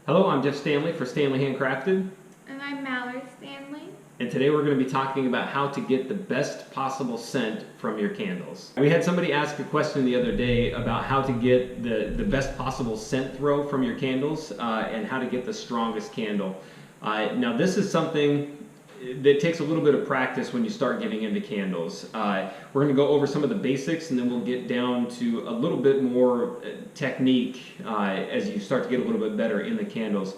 Hello, I'm Jeff Stanley for Stanley Handcrafted, And I'm Mallory Stanley. and today we're going to be talking about how to get the best possible scent from your candles. We had somebody ask a question the other day about how to get the best possible scent throw from your candles and how to get the strongest candle. Now this is something that takes a little bit of practice when you start getting into candles. We're going to go over some of the basics and then we'll get down to a little bit more technique as you start to get a little bit better in the candles.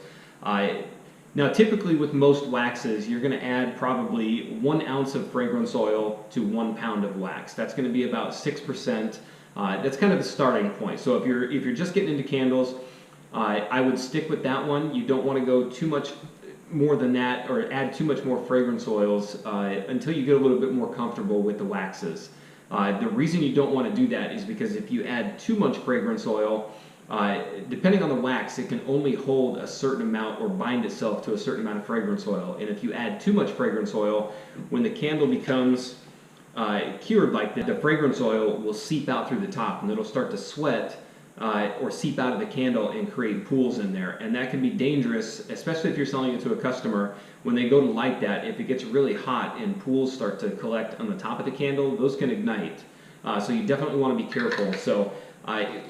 Now typically with most waxes you're going to add probably 1 ounce of fragrance oil to 1 pound of wax. That's going to be about 6%. That's kind of the starting point. So if you're just getting into candles, I would stick with that one. You don't want to go too much more than that or add too much more fragrance oils until you get a little bit more comfortable with the waxes. The reason you don't want to do that is because if you add too much fragrance oil, depending on the wax, it can only hold a certain amount or bind itself to a certain amount of fragrance oil. And if you add too much fragrance oil, when the candle becomes cured like that, the fragrance oil will seep out through the top and it'll start to sweat or seep out of the candle and create pools in there. And that can be dangerous, especially if you're selling it to a customer. When they go to light that, if it gets really hot and pools start to collect on the top of the candle, those can ignite. So you definitely want to be careful. So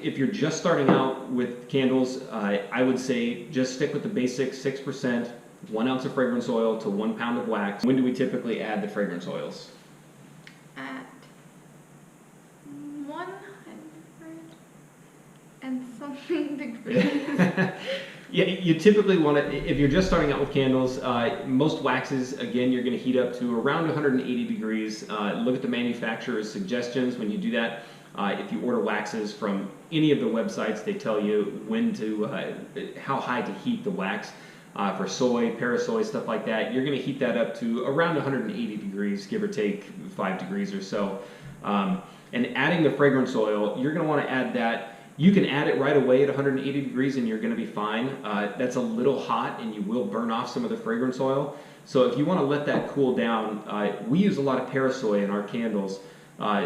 if you're just starting out with candles, I would say just stick with the basic 6%, 1 ounce of fragrance oil to 1 pound of wax. When do we typically add the fragrance oils? At 100 and something degrees. Yeah, you typically want to, if you're just starting out with candles, most waxes, again, you're going to heat up to around 180 degrees. Look at the manufacturer's suggestions when you do that. If you order waxes from any of the websites, they tell you when to, how high to heat the wax. For soy, parasoy, stuff like that, you're going to heat that up to around 180 degrees, give or take 5 degrees or so. And adding the fragrance oil, you're going to want to add that. You can add it right away at 180 degrees and you're going to be fine. That's a little hot and you will burn off some of the fragrance oil. So if you want to let that cool down, we use a lot of parasoy in our candles.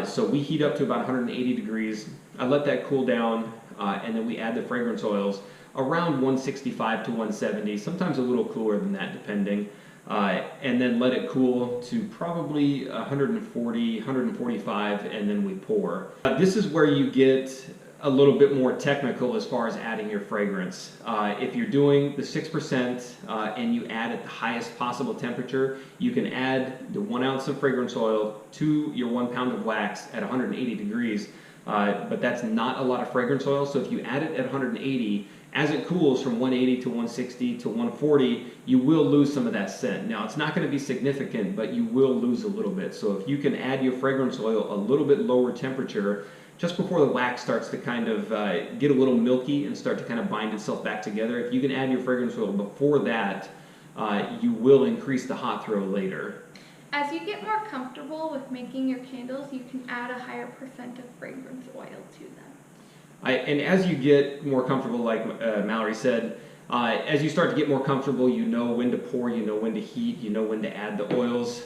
So we heat up to about 180 degrees. I let that cool down and then we add the fragrance oils around 165 to 170, sometimes a little cooler than that depending. And then let it cool to probably 140, 145 and then we pour. This is where you get a little bit more technical as far as adding your fragrance. If you're doing the 6% and you add at the highest possible temperature, you can add the 1 ounce of fragrance oil to your 1 pound of wax at 180 degrees. But that's not a lot of fragrance oil, so if you add it at 180, as it cools from 180 to 160 to 140, you will lose some of that scent. Now, it's not going to be significant, but you will lose a little bit. So if you can add your fragrance oil a little bit lower temperature, just before the wax starts to kind of get a little milky and start to kind of bind itself back together, if you can add your fragrance oil before that, you will increase the hot throw later. As you get more comfortable with making your candles, you can add a higher percent of fragrance oil to them. And as you get more comfortable, like Mallory said, as you start to get more comfortable, you know when to pour, you know when to heat, you know when to add the oils.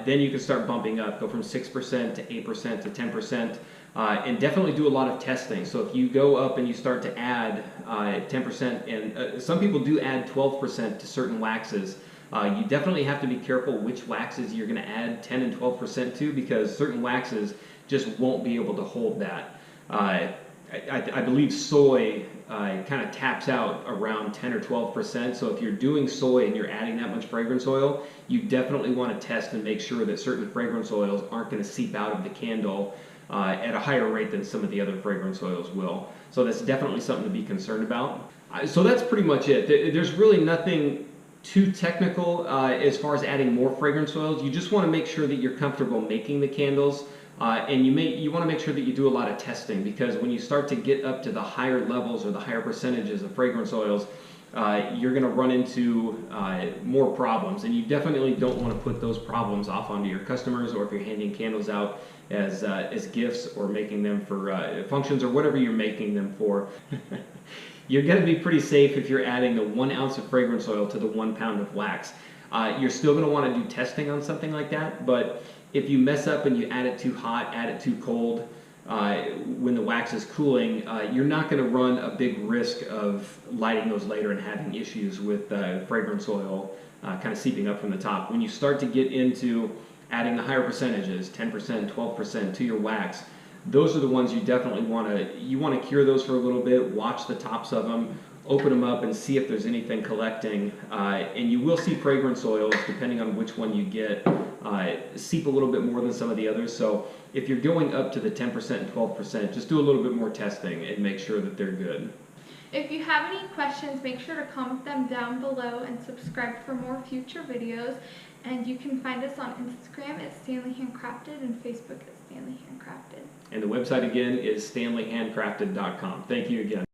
Then you can start bumping up, go from 6% to 8% to 10%. And definitely do a lot of testing. So if you go up and you start to add 10%, and some people do add 12% to certain waxes, you definitely have to be careful which waxes you're going to add 10 and 12% to, because certain waxes just won't be able to hold that. I believe soy kind of taps out around 10 or 12%. So if you're doing soy and you're adding that much fragrance oil, you definitely want to test and make sure that certain fragrance oils aren't going to seep out of the candle at a higher rate than some of the other fragrance oils will. So that's definitely something to be concerned about. So that's pretty much it. There's really nothing too technical as far as adding more fragrance oils. You just want to make sure that you're comfortable making the candles. And you want to make sure that you do a lot of testing, because when you start to get up to the higher levels or the higher percentages of fragrance oils, you're going to run into more problems, and you definitely don't want to put those problems off onto your customers, or if you're handing candles out as gifts or making them for functions or whatever you're making them for. You're going to be pretty safe if you're adding the 1 ounce of fragrance oil to the 1 pound of wax. You're still going to want to do testing on something like that, but if you mess up and you add it too hot, add it too cold, when the wax is cooling, you're not going to run a big risk of lighting those later and having issues with fragrance oil kind of seeping up from the top. When you start to get into adding the higher percentages, 10%, 12% to your wax, those are the ones you definitely want to cure those for a little bit, watch the tops of them, open them up and see if there's anything collecting. And you will see fragrance oils, depending on which one you get, seep a little bit more than some of the others. So if you're going up to the 10% and 12%, just do a little bit more testing and make sure that they're good. If you have any questions, make sure to comment them down below and subscribe for more future videos. And you can find us on Instagram at Stanley Handcrafted and Facebook at Stanley Handcrafted. And the website again is stanleyhandcrafted.com. Thank you again.